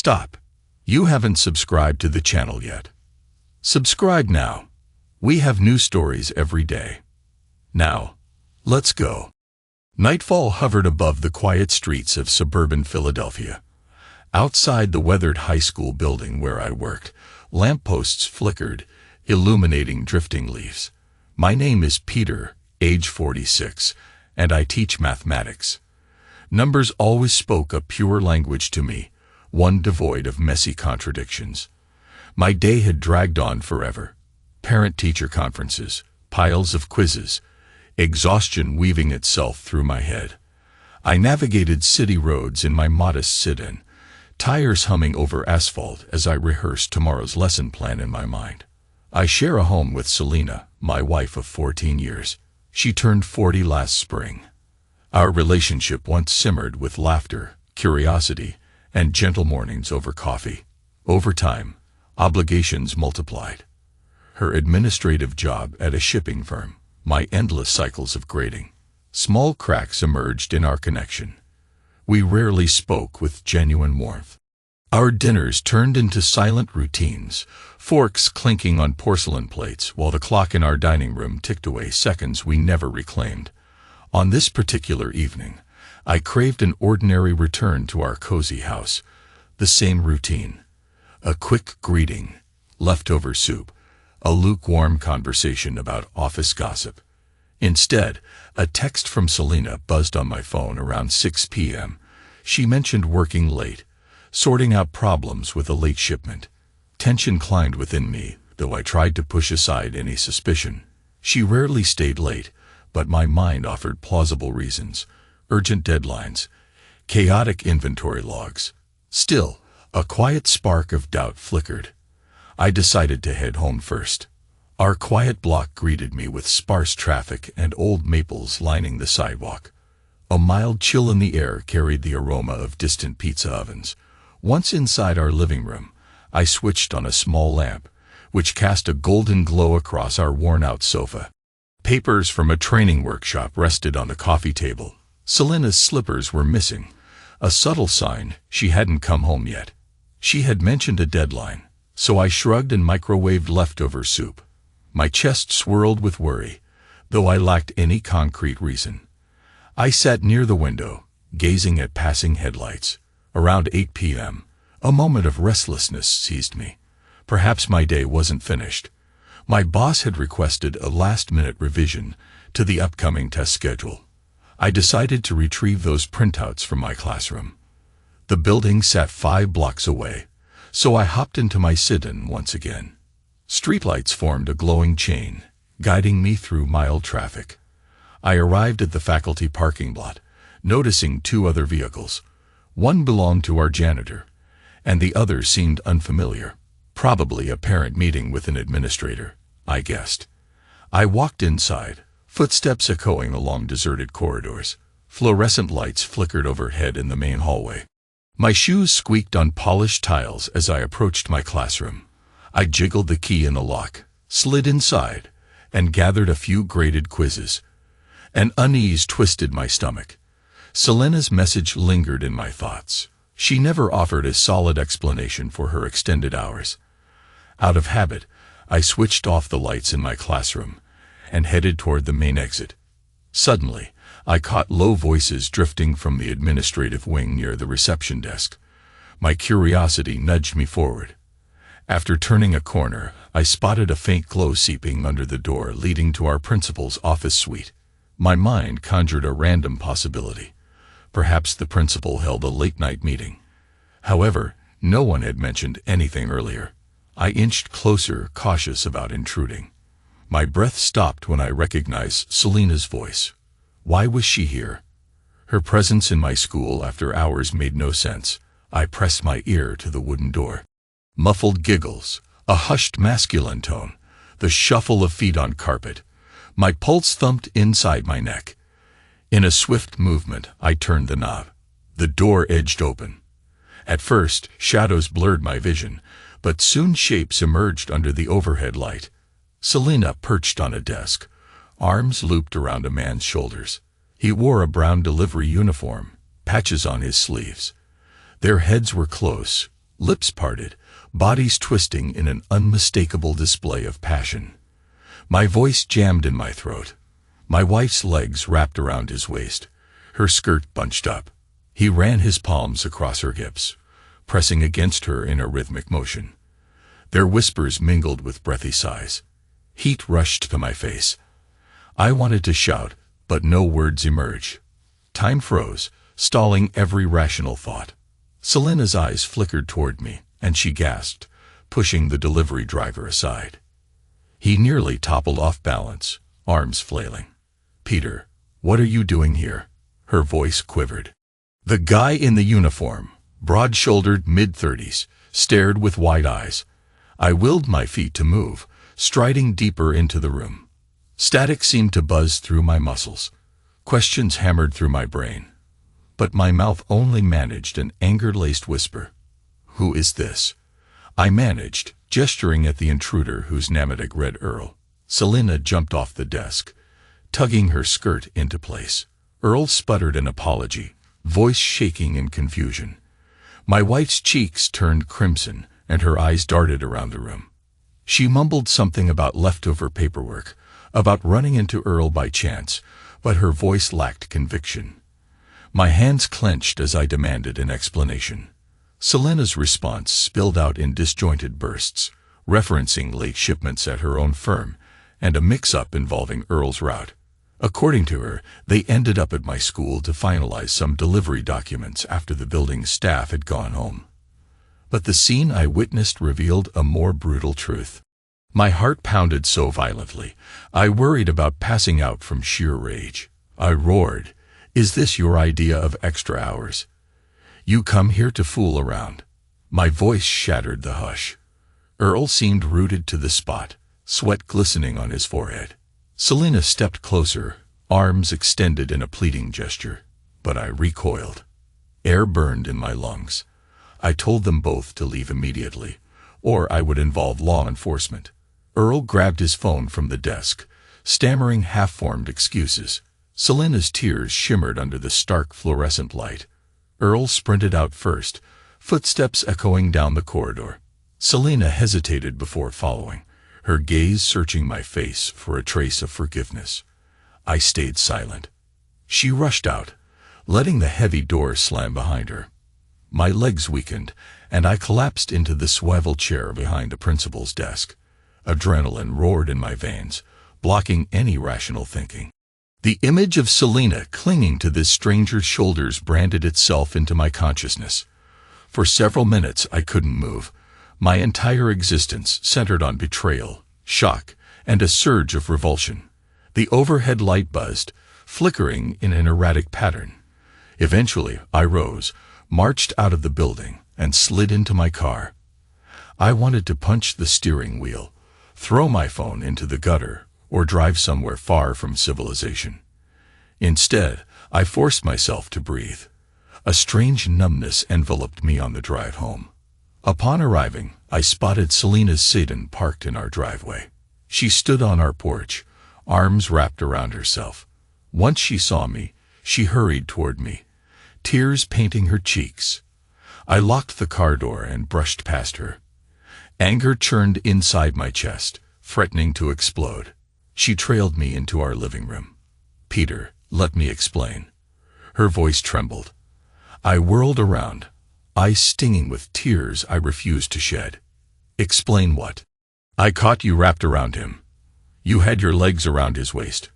Stop. You haven't subscribed to the channel yet. Subscribe now. We have new stories every day. Now, let's go. Nightfall hovered above the quiet streets of suburban Philadelphia. Outside the weathered high school building where I worked, lampposts flickered, illuminating drifting leaves. My name is Peter, age 46, and I teach mathematics. Numbers always spoke a pure language to me, one devoid of messy contradictions. My day had dragged on forever. Parent-teacher conferences, piles of quizzes, exhaustion weaving itself through my head. I navigated city roads in my modest sit-in, tires humming over asphalt as I rehearsed tomorrow's lesson plan in my mind. I share a home with Selena, my wife of 14 years. She turned 40 last spring. Our relationship once simmered with laughter, curiosity, and gentle mornings over coffee. Over time, obligations multiplied. Her administrative job at a shipping firm, my endless cycles of grading. Small cracks emerged in our connection. We rarely spoke with genuine warmth. Our dinners turned into silent routines, forks clinking on porcelain plates while the clock in our dining room ticked away seconds we never reclaimed. On this particular evening, I craved an ordinary return to our cozy house. The same routine. A quick greeting, leftover soup, a lukewarm conversation about office gossip. Instead, a text from Selena buzzed on my phone around 6 p.m. She mentioned working late, sorting out problems with a late shipment. Tension climbed within me, though I tried to push aside any suspicion. She rarely stayed late, but my mind offered plausible reasons. Urgent deadlines, chaotic inventory logs. Still, a quiet spark of doubt flickered. I decided to head home first. Our quiet block greeted me with sparse traffic and old maples lining the sidewalk. A mild chill in the air carried the aroma of distant pizza ovens. Once inside our living room, I switched on a small lamp, which cast a golden glow across our worn-out sofa. Papers from a training workshop rested on the coffee table. Selena's slippers were missing, a subtle sign she hadn't come home yet. She had mentioned a deadline, so I shrugged and microwaved leftover soup. My chest swirled with worry, though I lacked any concrete reason. I sat near the window, gazing at passing headlights. Around 8 p.m., a moment of restlessness seized me. Perhaps my day wasn't finished. My boss had requested a last-minute revision to the upcoming test schedule. I decided to retrieve those printouts from my classroom. The building sat 5 blocks away, so I hopped into my sit-in once again. Streetlights formed a glowing chain, guiding me through mild traffic. I arrived at the faculty parking lot, noticing 2 other vehicles. One belonged to our janitor, and the other seemed unfamiliar. Probably a parent meeting with an administrator, I guessed. I walked inside, footsteps echoing along deserted corridors. Fluorescent lights flickered overhead in the main hallway. My shoes squeaked on polished tiles as I approached my classroom. I jiggled the key in the lock, slid inside, and gathered a few graded quizzes. An unease twisted my stomach. Selena's message lingered in my thoughts. She never offered a solid explanation for her extended hours. Out of habit, I switched off the lights in my classroom and headed toward the main exit. Suddenly, I caught low voices drifting from the administrative wing near the reception desk. My curiosity nudged me forward. After turning a corner, I spotted a faint glow seeping under the door leading to our principal's office suite. My mind conjured a random possibility. Perhaps the principal held a late-night meeting. However, no one had mentioned anything earlier. I inched closer, cautious about intruding. My breath stopped when I recognized Selena's voice. Why was she here? Her presence in my school after hours made no sense. I pressed my ear to the wooden door. Muffled giggles, a hushed masculine tone, the shuffle of feet on carpet. My pulse thumped inside my neck. In a swift movement, I turned the knob. The door edged open. At first, shadows blurred my vision, but soon shapes emerged under the overhead light. Selena perched on a desk, arms looped around a man's shoulders. He wore a brown delivery uniform, patches on his sleeves. Their heads were close, lips parted, bodies twisting in an unmistakable display of passion. My voice jammed in my throat. My wife's legs wrapped around his waist, her skirt bunched up. He ran his palms across her hips, pressing against her in a rhythmic motion. Their whispers mingled with breathy sighs. Heat rushed to my face. I wanted to shout, but no words emerged. Time froze, stalling every rational thought. Selena's eyes flickered toward me, and she gasped, pushing the delivery driver aside. He nearly toppled off balance, arms flailing. "Peter, what are you doing here?" Her voice quivered. The guy in the uniform, broad-shouldered, mid-30s, stared with wide eyes. I willed my feet to move, striding deeper into the room. Static seemed to buzz through my muscles. Questions hammered through my brain. But my mouth only managed an anger-laced whisper. "Who is this?" I managed, gesturing at the intruder whose name I read Earl. Selena jumped off the desk, tugging her skirt into place. Earl sputtered an apology, voice shaking in confusion. My wife's cheeks turned crimson, and her eyes darted around the room. She mumbled something about leftover paperwork, about running into Earl by chance, but her voice lacked conviction. My hands clenched as I demanded an explanation. Selena's response spilled out in disjointed bursts, referencing late shipments at her own firm, and a mix-up involving Earl's route. According to her, they ended up at my school to finalize some delivery documents after the building's staff had gone home. But the scene I witnessed revealed a more brutal truth. My heart pounded so violently, I worried about passing out from sheer rage. I roared, "Is this your idea of extra hours? You come here to fool around." My voice shattered the hush. Earl seemed rooted to the spot, sweat glistening on his forehead. Selena stepped closer, arms extended in a pleading gesture, but I recoiled. Air burned in my lungs. I told them both to leave immediately, or I would involve law enforcement. Earl grabbed his phone from the desk, stammering half-formed excuses. Selena's tears shimmered under the stark fluorescent light. Earl sprinted out first, footsteps echoing down the corridor. Selena hesitated before following, her gaze searching my face for a trace of forgiveness. I stayed silent. She rushed out, letting the heavy door slam behind her. My legs weakened, and I collapsed into the swivel chair behind the principal's desk. Adrenaline roared in my veins, blocking any rational thinking. The image of Selena clinging to this stranger's shoulders branded itself into my consciousness. For several minutes I couldn't move. My entire existence centered on betrayal, shock, and a surge of revulsion. The overhead light buzzed, flickering in an erratic pattern. Eventually, I rose, marched out of the building, and slid into my car. I wanted to punch the steering wheel, throw my phone into the gutter, or drive somewhere far from civilization. Instead, I forced myself to breathe. A strange numbness enveloped me on the drive home. Upon arriving, I spotted Selena's sedan parked in our driveway. She stood on our porch, arms wrapped around herself. Once she saw me, she hurried toward me, tears painting her cheeks. I locked the car door and brushed past her. Anger churned inside my chest, threatening to explode. She trailed me into our living room. "Peter, let me explain." Her voice trembled. I whirled around, eyes stinging with tears I refused to shed. "Explain what?" "I caught you wrapped around him. You had your legs around his waist,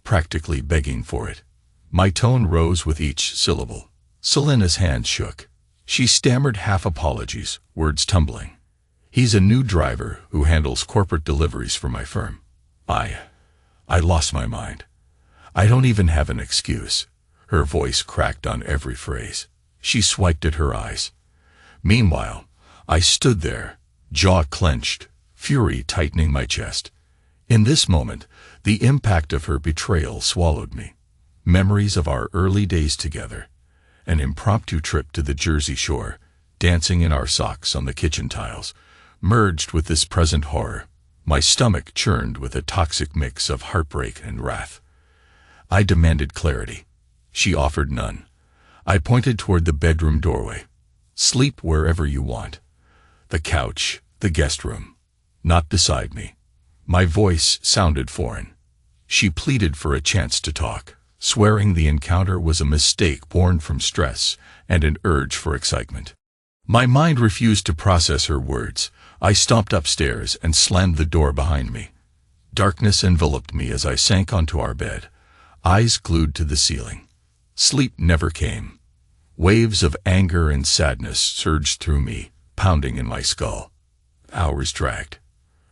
practically begging for it." My tone rose with each syllable. Selena's hands shook. She stammered half apologies, words tumbling. "He's a new driver who handles corporate deliveries for my firm." I lost my mind. "I don't even have an excuse." Her voice cracked on every phrase. She swiped at her eyes. Meanwhile, I stood there, jaw clenched, fury tightening my chest. In this moment, the impact of her betrayal swallowed me. Memories of our early days together, an impromptu trip to the Jersey Shore, dancing in our socks on the kitchen tiles, merged with this present horror. My stomach churned with a toxic mix of heartbreak and wrath. I demanded clarity. She offered none. I pointed toward the bedroom doorway. Sleep wherever you want. The couch, the guest room. Not beside me. My voice sounded foreign. She pleaded for a chance to talk, swearing the encounter was a mistake born from stress and an urge for excitement. My mind refused to process her words. I stomped upstairs and slammed the door behind me. Darkness enveloped me as I sank onto our bed, eyes glued to the ceiling. Sleep never came. Waves of anger and sadness surged through me, pounding in my skull. Hours dragged.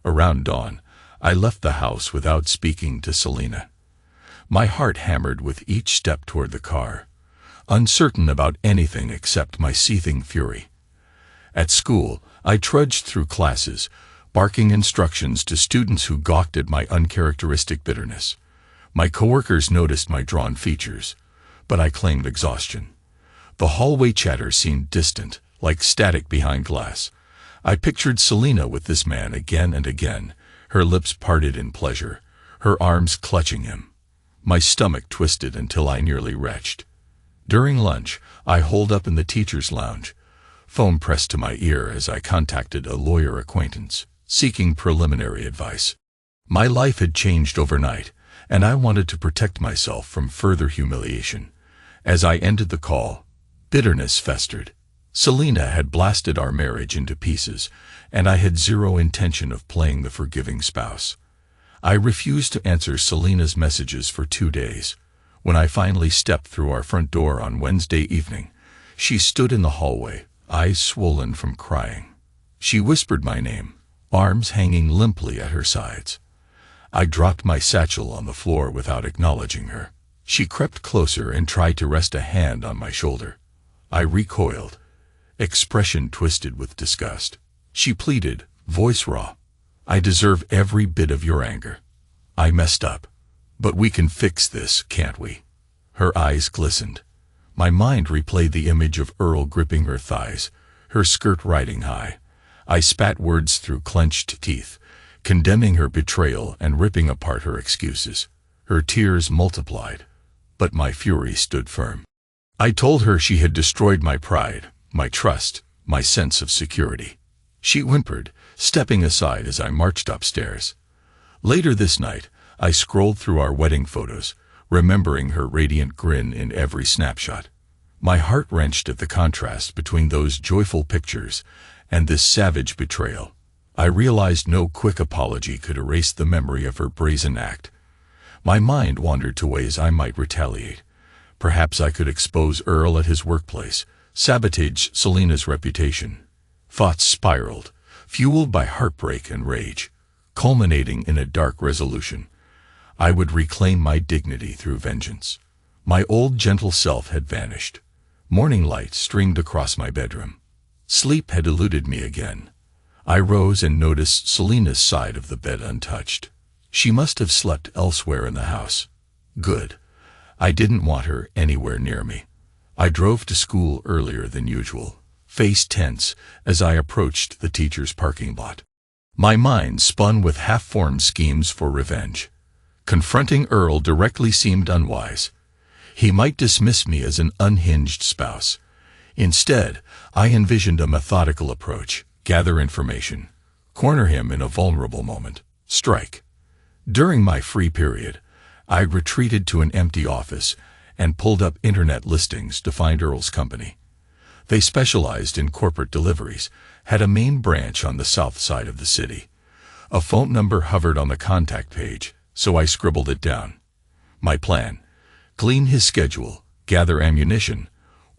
Around dawn, I left the house without speaking to Selena. My heart hammered with each step toward the car, uncertain about anything except my seething fury. At school, I trudged through classes, barking instructions to students who gawked at my uncharacteristic bitterness. My coworkers noticed my drawn features, but I claimed exhaustion. The hallway chatter seemed distant, like static behind glass. I pictured Selena with this man again and again, her lips parted in pleasure, her arms clutching him. My stomach twisted until I nearly retched. During lunch, I holed up in the teacher's lounge, phone pressed to my ear as I contacted a lawyer acquaintance, seeking preliminary advice. My life had changed overnight, and I wanted to protect myself from further humiliation. As I ended the call, bitterness festered. Selena had blasted our marriage into pieces, and I had zero intention of playing the forgiving spouse. I refused to answer Selena's messages for 2 days. When I finally stepped through our front door on Wednesday evening, she stood in the hallway, eyes swollen from crying. She whispered my name, arms hanging limply at her sides. I dropped my satchel on the floor without acknowledging her. She crept closer and tried to rest a hand on my shoulder. I recoiled, expression twisted with disgust. She pleaded, voice raw, "I deserve every bit of your anger. I messed up. But we can fix this, can't we?" Her eyes glistened. My mind replayed the image of Earl gripping her thighs, her skirt riding high. I spat words through clenched teeth, condemning her betrayal and ripping apart her excuses. Her tears multiplied, but my fury stood firm. I told her she had destroyed my pride, my trust, my sense of security. She whimpered, stepping aside as I marched upstairs. Later this night, I scrolled through our wedding photos, remembering her radiant grin in every snapshot. My heart wrenched at the contrast between those joyful pictures and this savage betrayal. I realized no quick apology could erase the memory of her brazen act. My mind wandered to ways I might retaliate. Perhaps I could expose Earl at his workplace, sabotage Selena's reputation. Thoughts spiraled, fueled by heartbreak and rage, culminating in a dark resolution. I would reclaim my dignity through vengeance. My old gentle self had vanished. Morning light streamed across my bedroom. Sleep had eluded me again. I rose and noticed Selena's side of the bed untouched. She must have slept elsewhere in the house. Good. I didn't want her anywhere near me. I drove to school earlier than usual, face tense as I approached the teacher's parking lot. My mind spun with half-formed schemes for revenge. Confronting Earl directly seemed unwise. He might dismiss me as an unhinged spouse. Instead, I envisioned a methodical approach: gather information, corner him in a vulnerable moment, strike. During my free period, I retreated to an empty office and pulled up internet listings to find Earl's company. They specialized in corporate deliveries, had a main branch on the south side of the city. A phone number hovered on the contact page, so I scribbled it down. My plan: clean his schedule, gather ammunition,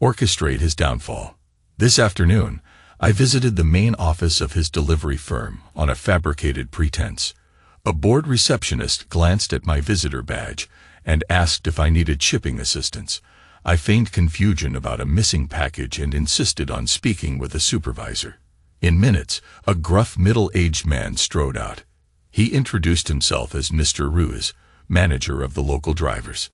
orchestrate his downfall. This afternoon, I visited the main office of his delivery firm on a fabricated pretense. A bored receptionist glanced at my visitor badge and asked if I needed shipping assistance. I feigned confusion about a missing package and insisted on speaking with a supervisor. In minutes, a gruff middle-aged man strode out. He introduced himself as Mr. Ruiz, manager of the local drivers.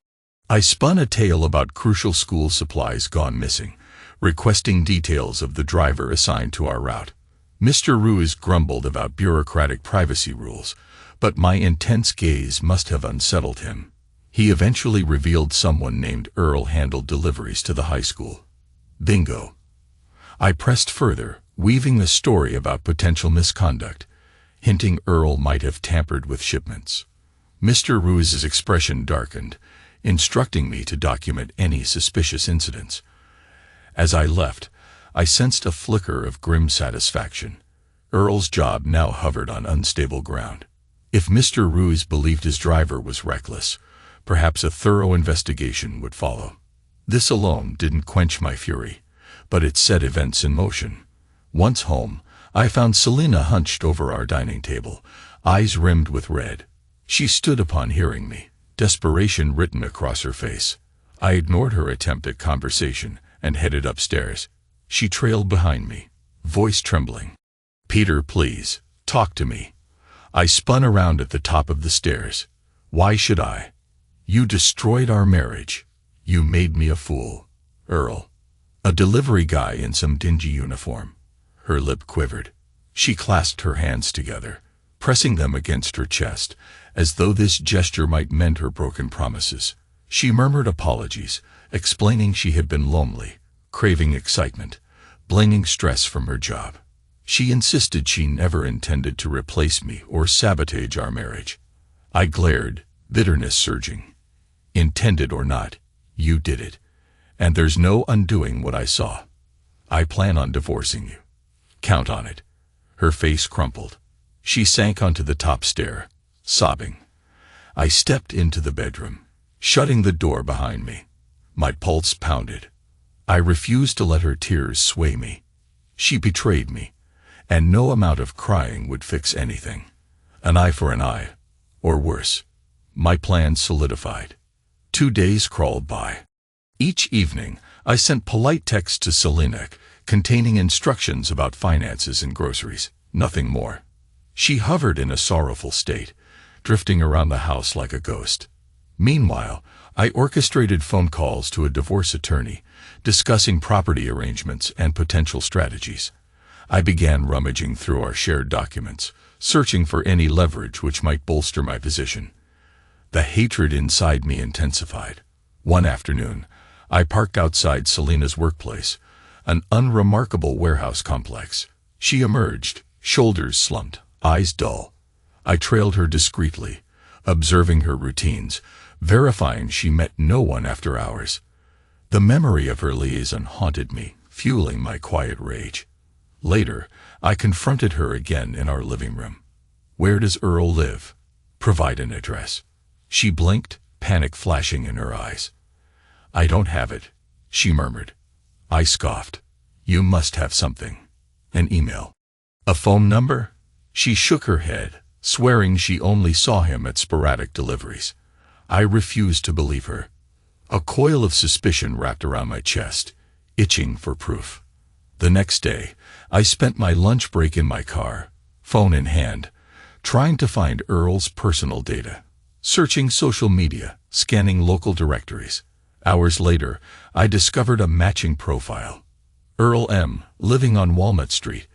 I spun a tale about crucial school supplies gone missing, requesting details of the driver assigned to our route. Mr. Ruiz grumbled about bureaucratic privacy rules, but my intense gaze must have unsettled him. He eventually revealed someone named Earl handled deliveries to the high school. Bingo. I pressed further, weaving the story about potential misconduct, hinting Earl might have tampered with shipments. Mr. Ruiz's expression darkened, instructing me to document any suspicious incidents. As I left, I sensed a flicker of grim satisfaction. Earl's job now hovered on unstable ground. If Mr. Ruiz believed his driver was reckless, perhaps a thorough investigation would follow. This alone didn't quench my fury, but it set events in motion. Once home, I found Selena hunched over our dining table, eyes rimmed with red. She stood upon hearing me, desperation written across her face. I ignored her attempt at conversation and headed upstairs. She trailed behind me, voice trembling. "Peter, please, talk to me." I spun around at the top of the stairs. "Why should I? You destroyed our marriage. You made me a fool." Earl, a delivery guy in some dingy uniform. Her lip quivered. She clasped her hands together, pressing them against her chest, as though this gesture might mend her broken promises. She murmured apologies, explaining she had been lonely, craving excitement, blaming stress from her job. She insisted she never intended to replace me or sabotage our marriage. I glared, bitterness surging. "Intended or not, you did it, and there's no undoing what I saw. I plan on divorcing you. Count on it." Her face crumpled. She sank onto the top stair, sobbing. I stepped into the bedroom, shutting the door behind me. My pulse pounded. I refused to let her tears sway me. She betrayed me, and no amount of crying would fix anything. An eye for an eye, or worse. My plan solidified. 2 days crawled by. Each evening, I sent polite texts to Selena containing instructions about finances and groceries, nothing more. She hovered in a sorrowful state, drifting around the house like a ghost. Meanwhile, I orchestrated phone calls to a divorce attorney, discussing property arrangements and potential strategies. I began rummaging through our shared documents, searching for any leverage which might bolster my position. The hatred inside me intensified. One afternoon, I parked outside Selena's workplace, an unremarkable warehouse complex. She emerged, shoulders slumped, eyes dull. I trailed her discreetly, observing her routines, verifying she met no one after hours. The memory of her liaison haunted me, fueling my quiet rage. Later, I confronted her again in our living room. "Where does Earl live? Provide an address." She blinked, panic flashing in her eyes. "I don't have it," she murmured. I scoffed. "You must have something. An email. A phone number?" She shook her head, swearing she only saw him at sporadic deliveries. I refused to believe her. A coil of suspicion wrapped around my chest, itching for proof. The next day, I spent my lunch break in my car, phone in hand, trying to find Earl's personal data, searching social media, scanning local directories. Hours later, I discovered a matching profile. Earl M., living on Walnut Street,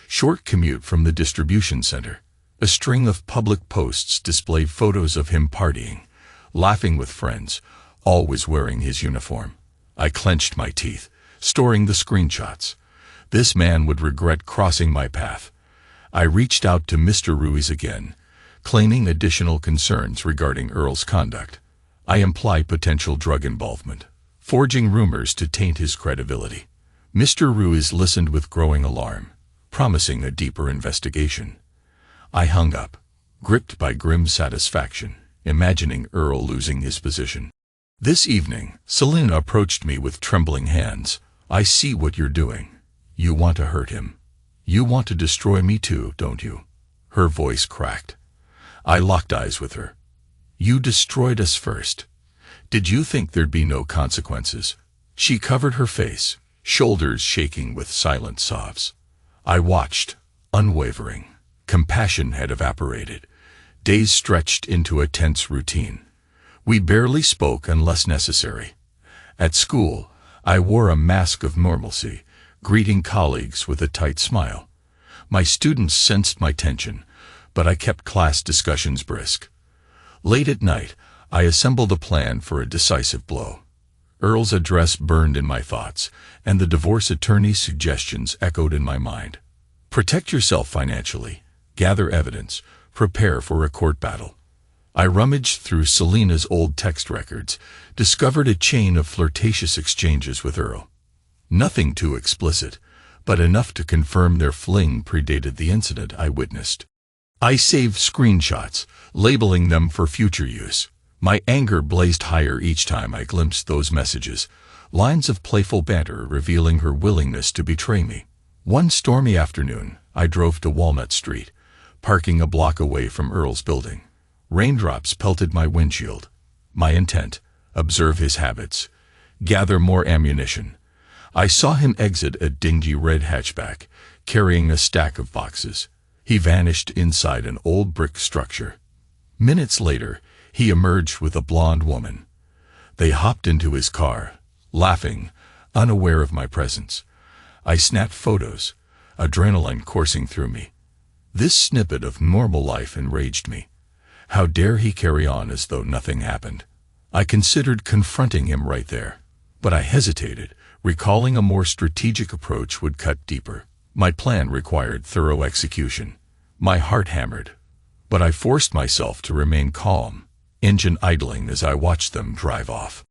short commute from the distribution center. A string of public posts displayed photos of him partying, laughing with friends, always wearing his uniform. I clenched my teeth, storing the screenshots. This man would regret crossing my path. I reached out to Mr. Ruiz again, claiming additional concerns regarding Earl's conduct. I implied potential drug involvement, forging rumors to taint his credibility. Mr. Ruiz listened with growing alarm, promising a deeper investigation. I hung up, gripped by grim satisfaction, imagining Earl losing his position. This evening, Selena approached me with trembling hands. "I see what you're doing. You want to hurt him. You want to destroy me too, don't you?" Her voice cracked. I locked eyes with her. "You destroyed us first. Did you think there'd be no consequences?" She covered her face, shoulders shaking with silent sobs. I watched, unwavering. Compassion had evaporated. Days stretched into a tense routine. We barely spoke unless necessary. At school, I wore a mask of normalcy, greeting colleagues with a tight smile. My students sensed my tension, but I kept class discussions brisk. Late at night, I assembled a plan for a decisive blow. Earl's address burned in my thoughts, and the divorce attorney's suggestions echoed in my mind. Protect yourself financially, gather evidence, prepare for a court battle. I rummaged through Selena's old text records, discovered a chain of flirtatious exchanges with Earl. Nothing too explicit, but enough to confirm their fling predated the incident I witnessed. I saved screenshots, labeling them for future use. My anger blazed higher each time I glimpsed those messages, lines of playful banter revealing her willingness to betray me. One stormy afternoon, I drove to Walnut Street, parking a block away from Earl's building. Raindrops pelted my windshield. My intent: observe his habits, gather more ammunition. I saw him exit a dingy red hatchback, carrying a stack of boxes. He vanished inside an old brick structure. Minutes later, he emerged with a blonde woman. They hopped into his car, laughing, unaware of my presence. I snapped photos, adrenaline coursing through me. This snippet of normal life enraged me. How dare he carry on as though nothing happened? I considered confronting him right there, but I hesitated, recalling a more strategic approach would cut deeper. My plan required thorough execution. My heart hammered, but I forced myself to remain calm, engine idling as I watched them drive off.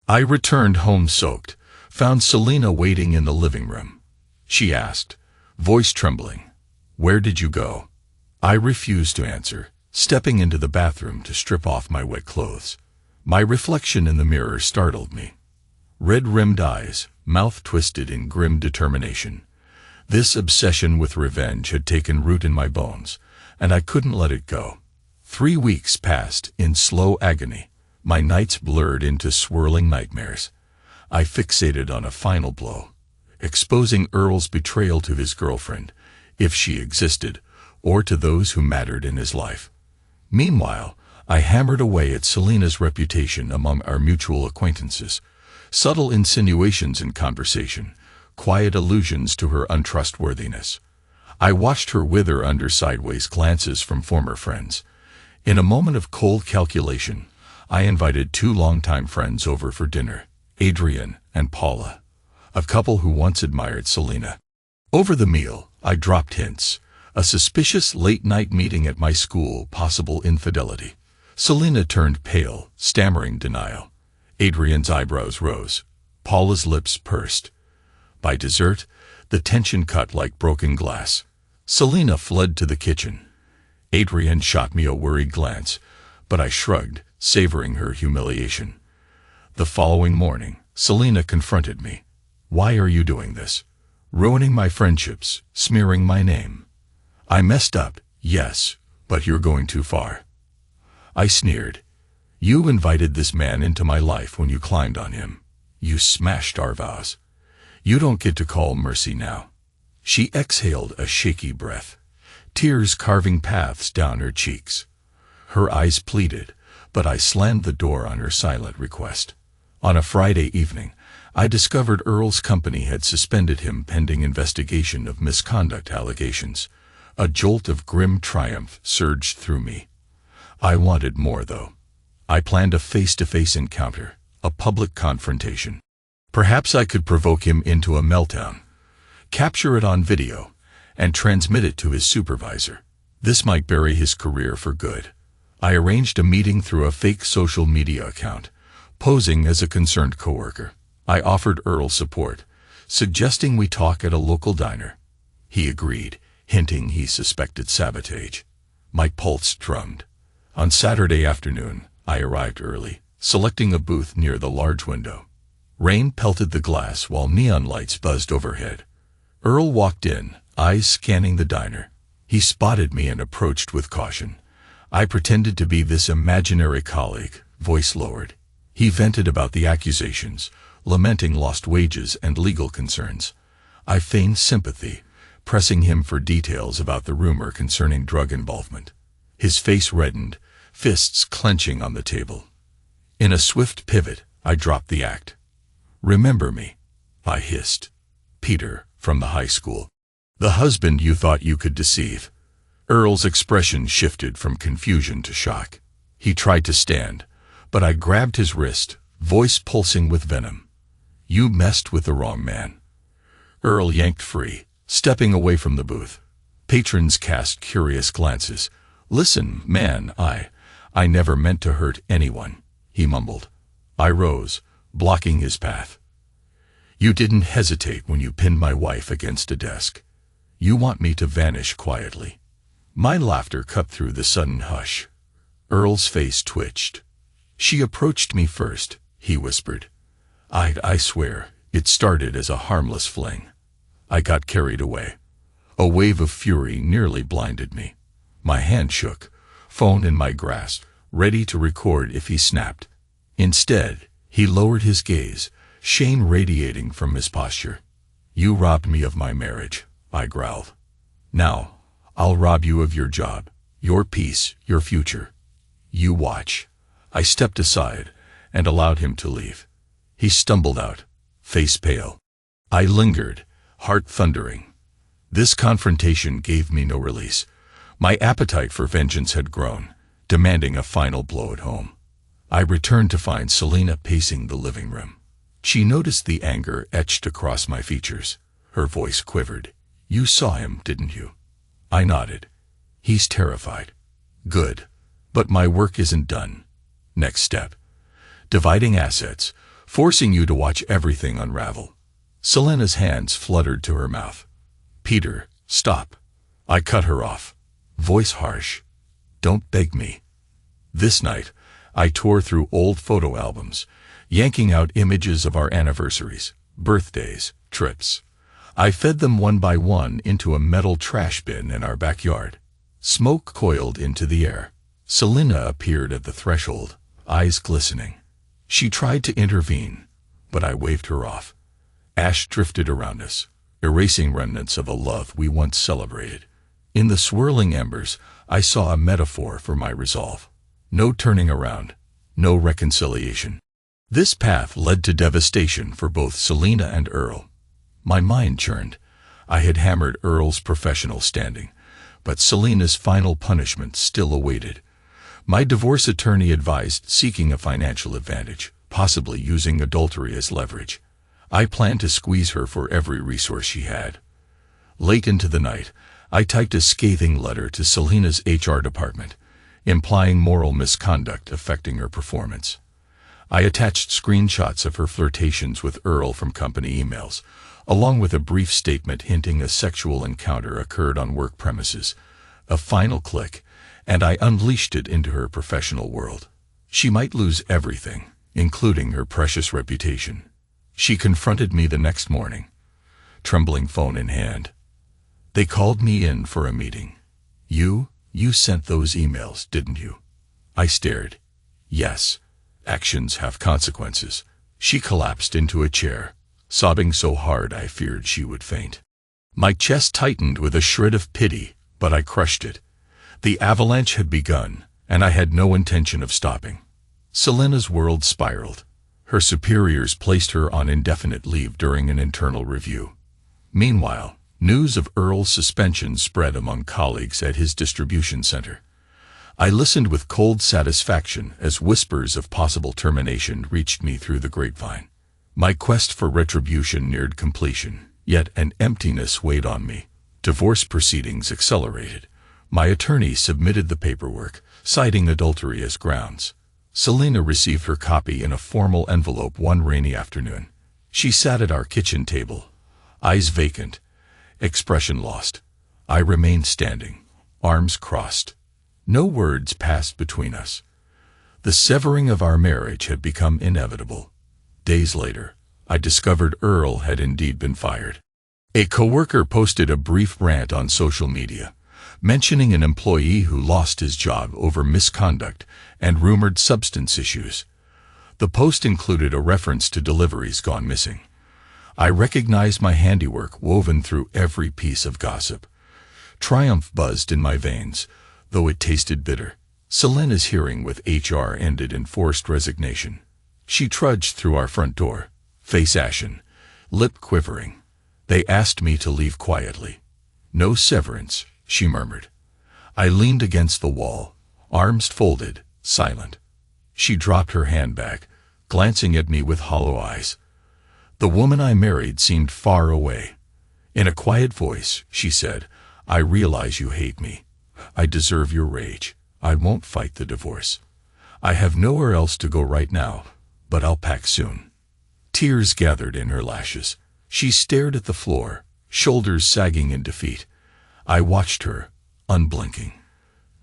I returned home soaked, found Selena waiting in the living room. She asked, voice trembling, "Where did you go?" I refused to answer, stepping into the bathroom to strip off my wet clothes. My reflection in the mirror startled me. Red-rimmed eyes, mouth twisted in grim determination. This obsession with revenge had taken root in my bones, and I couldn't let it go. 3 weeks passed in slow agony. My nights blurred into swirling nightmares. I fixated on a final blow, exposing Earl's betrayal to his girlfriend, if she existed, or to those who mattered in his life. Meanwhile, I hammered away at Selena's reputation among our mutual acquaintances. Subtle insinuations in conversation, quiet allusions to her untrustworthiness. I watched her wither under sideways glances from former friends. In a moment of cold calculation, I invited 2 longtime friends over for dinner, Adrian and Paula, a couple who once admired Selena. Over the meal, I dropped hints: a suspicious late-night meeting at my school, possible infidelity. Selena turned pale, stammering denial. Adrian's eyebrows rose. Paula's lips pursed. By dessert, the tension cut like broken glass. Selena fled to the kitchen. Adrian shot me a worried glance, but I shrugged, savoring her humiliation. The following morning, Selena confronted me. "Why are you doing this? Ruining my friendships, smearing my name." I messed up, yes, but you're going too far. I sneered. You invited this man into my life when you climbed on him. You smashed our vows. You don't get to call mercy now. She exhaled a shaky breath, tears carving paths down her cheeks. Her eyes pleaded, but I slammed the door on her silent request. On a Friday evening, I discovered Earl's company had suspended him pending investigation of misconduct allegations. A jolt of grim triumph surged through me. I wanted more, though. I planned a face-to-face encounter, a public confrontation. Perhaps I could provoke him into a meltdown, capture it on video, and transmit it to his supervisor. This might bury his career for good. I arranged a meeting through a fake social media account, posing as a concerned coworker. I offered Earl support, suggesting we talk at a local diner. He agreed, hinting he suspected sabotage. My pulse drummed. On Saturday afternoon, I arrived early, selecting a booth near the large window. Rain pelted the glass while neon lights buzzed overhead. Earl walked in, eyes scanning the diner. He spotted me and approached with caution. I pretended to be this imaginary colleague, voice lowered. He vented about the accusations, lamenting lost wages and legal concerns. I feigned sympathy, pressing him for details about the rumor concerning drug involvement. His face reddened, fists clenching on the table. In a swift pivot, I dropped the act. "Remember me," I hissed. "Peter, from the high school. The husband you thought you could deceive." Earl's expression shifted from confusion to shock. He tried to stand, but I grabbed his wrist, voice pulsing with venom. You messed with the wrong man. Earl yanked free, stepping away from the booth. Patrons cast curious glances. Listen, man, I never meant to hurt anyone, he mumbled. I rose, blocking his path. You didn't hesitate when you pinned my wife against a desk. You want me to vanish quietly. My laughter cut through the sudden hush. Earl's face twitched. She approached me first, he whispered. I swear, it started as a harmless fling. I got carried away. A wave of fury nearly blinded me. My hand shook, phone in my grasp, ready to record if he snapped. Instead, he lowered his gaze, shame radiating from his posture. You robbed me of my marriage, I growled. Now, I'll rob you of your job, your peace, your future. You watch. I stepped aside and allowed him to leave. He stumbled out, face pale. I lingered, heart thundering. This confrontation gave me no release. My appetite for vengeance had grown, demanding a final blow at home. I returned to find Selena pacing the living room. She noticed the anger etched across my features. Her voice quivered. You saw him, didn't you? I nodded. He's terrified. Good. But my work isn't done. Next step. Dividing assets, forcing you to watch everything unravel. Selena's hands fluttered to her mouth. Peter, stop. I cut her off. Voice harsh. Don't beg me. This night, I tore through old photo albums, yanking out images of our anniversaries, birthdays, trips. I fed them one by one into a metal trash bin in our backyard. Smoke coiled into the air. Selena appeared at the threshold, eyes glistening. She tried to intervene, but I waved her off. Ash drifted around us, erasing remnants of a love we once celebrated. In the swirling embers, I saw a metaphor for my resolve. No turning around, no reconciliation. This path led to devastation for both Selena and Earl. My mind churned. I had hammered Earl's professional standing, but Selena's final punishment still awaited. My divorce attorney advised seeking a financial advantage, possibly using adultery as leverage. I planned to squeeze her for every resource she had. Late into the night, I typed a scathing letter to Selena's HR department, implying moral misconduct affecting her performance. I attached screenshots of her flirtations with Earl from company emails, along with a brief statement hinting a sexual encounter occurred on work premises. A final click, and I unleashed it into her professional world. She might lose everything, including her precious reputation. She confronted me the next morning, trembling phone in hand. They called me in for a meeting. You sent those emails, didn't you? I stared. Yes. Actions have consequences. She collapsed into a chair, sobbing so hard I feared she would faint. My chest tightened with a shred of pity, but I crushed it. The avalanche had begun, and I had no intention of stopping. Selena's world spiraled. Her superiors placed her on indefinite leave during an internal review. Meanwhile, news of Earl's suspension spread among colleagues at his distribution center. I listened with cold satisfaction as whispers of possible termination reached me through the grapevine. My quest for retribution neared completion, yet an emptiness weighed on me. Divorce proceedings accelerated. My attorney submitted the paperwork, citing adultery as grounds. Selena received her copy in a formal envelope one rainy afternoon. She sat at our kitchen table, eyes vacant, expression lost. I remained standing, arms crossed. No words passed between us. The severing of our marriage had become inevitable. Days later, I discovered Earl had indeed been fired. A coworker posted a brief rant on social media, mentioning an employee who lost his job over misconduct and rumored substance issues. The post included a reference to deliveries gone missing. I recognized my handiwork woven through every piece of gossip. Triumph buzzed in my veins, though it tasted bitter. Selena's hearing with HR ended in forced resignation. She trudged through our front door, face ashen, lip quivering. They asked me to leave quietly. No severance, she murmured. I leaned against the wall, arms folded, silent. She dropped her handbag, glancing at me with hollow eyes. The woman I married seemed far away. In a quiet voice, she said, "I realize you hate me. I deserve your rage. I won't fight the divorce. I have nowhere else to go right now, but I'll pack soon." Tears gathered in her lashes. She stared at the floor, shoulders sagging in defeat. I watched her, unblinking.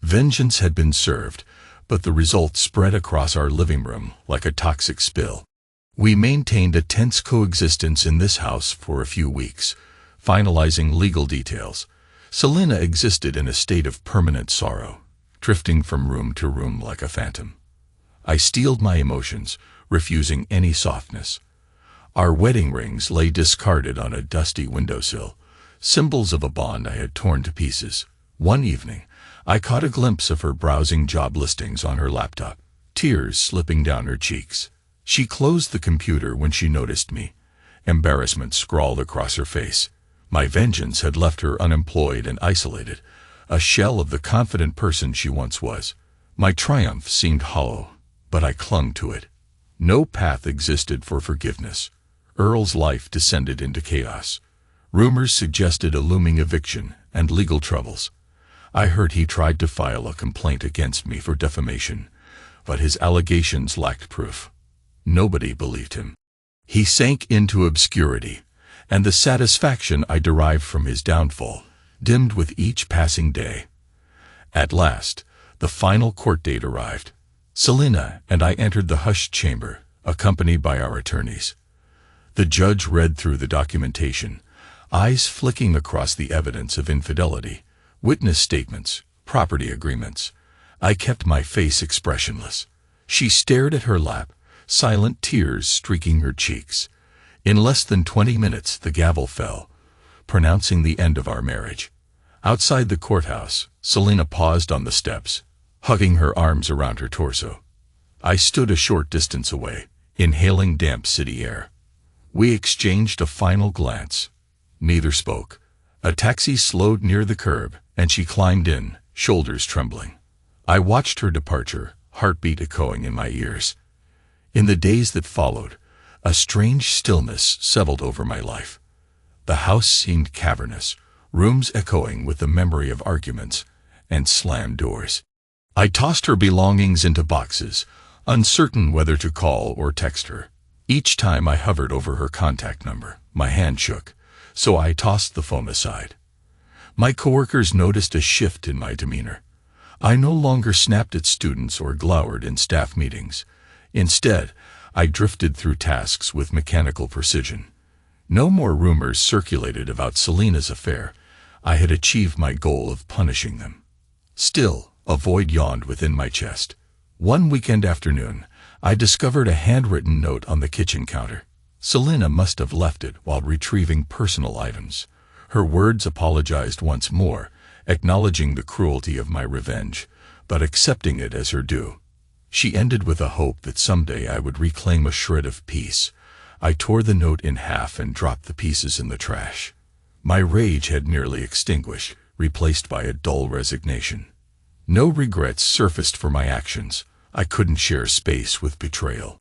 Vengeance had been served, but the result spread across our living room like a toxic spill. We maintained a tense coexistence in this house for a few weeks, finalizing legal details. Selena existed in a state of permanent sorrow, drifting from room to room like a phantom. I steeled my emotions, refusing any softness. Our wedding rings lay discarded on a dusty windowsill, symbols of a bond I had torn to pieces. One evening, I caught a glimpse of her browsing job listings on her laptop, tears slipping down her cheeks. She closed the computer when she noticed me. Embarrassment scrawled across her face. My vengeance had left her unemployed and isolated, a shell of the confident person she once was. My triumph seemed hollow, but I clung to it. No path existed for forgiveness. Earl's life descended into chaos. Rumors suggested a looming eviction and legal troubles. I heard he tried to file a complaint against me for defamation, but his allegations lacked proof. Nobody believed him. He sank into obscurity, and the satisfaction I derived from his downfall dimmed with each passing day. At last, the final court date arrived. Selena and I entered the hushed chamber, accompanied by our attorneys. The judge read through the documentation, eyes flicking across the evidence of infidelity, witness statements, property agreements. I kept my face expressionless. She stared at her lap, silent tears streaking her cheeks. In less than 20 minutes, the gavel fell, pronouncing the end of our marriage. Outside the courthouse, Selena paused on the steps, hugging her arms around her torso. I stood a short distance away, inhaling damp city air. We exchanged a final glance. Neither spoke. A taxi slowed near the curb, and she climbed in, shoulders trembling. I watched her departure, heartbeat echoing in my ears. In the days that followed, a strange stillness settled over my life. The house seemed cavernous, rooms echoing with the memory of arguments and slammed doors. I tossed her belongings into boxes, uncertain whether to call or text her. Each time I hovered over her contact number, my hand shook, so I tossed the phone aside. My coworkers noticed a shift in my demeanor. I no longer snapped at students or glowered in staff meetings. Instead, I drifted through tasks with mechanical precision. No more rumors circulated about Selena's affair. I had achieved my goal of punishing them. Still, a void yawned within my chest. One weekend afternoon, I discovered a handwritten note on the kitchen counter. Selena must have left it while retrieving personal items. Her words apologized once more, acknowledging the cruelty of my revenge, but accepting it as her due. She ended with a hope that someday I would reclaim a shred of peace. I tore the note in half and dropped the pieces in the trash. My rage had nearly extinguished, replaced by a dull resignation. No regrets surfaced for my actions. I couldn't share space with betrayal.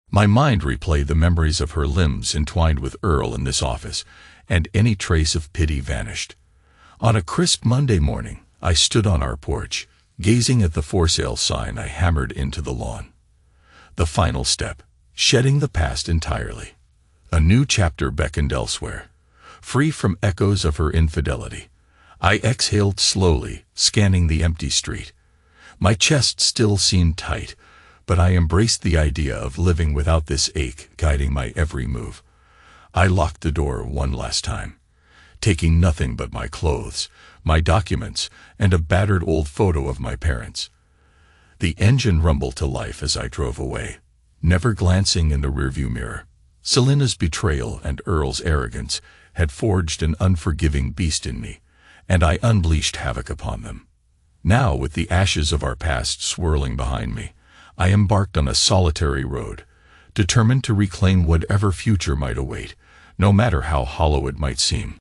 My mind replayed the memories of her limbs entwined with Earl in this office, and any trace of pity vanished. On a crisp Monday morning, I stood on our porch, gazing at the for sale sign I hammered into the lawn. The final step, shedding the past entirely. A new chapter beckoned elsewhere, free from echoes of her infidelity. I exhaled slowly, scanning the empty street. My chest still seemed tight, but I embraced the idea of living without this ache guiding my every move. I locked the door one last time, taking nothing but my clothes, my documents, and a battered old photo of my parents. The engine rumbled to life as I drove away, never glancing in the rearview mirror. Selena's betrayal and Earl's arrogance had forged an unforgiving beast in me, and I unleashed havoc upon them. Now, with the ashes of our past swirling behind me, I embarked on a solitary road, determined to reclaim whatever future might await, no matter how hollow it might seem.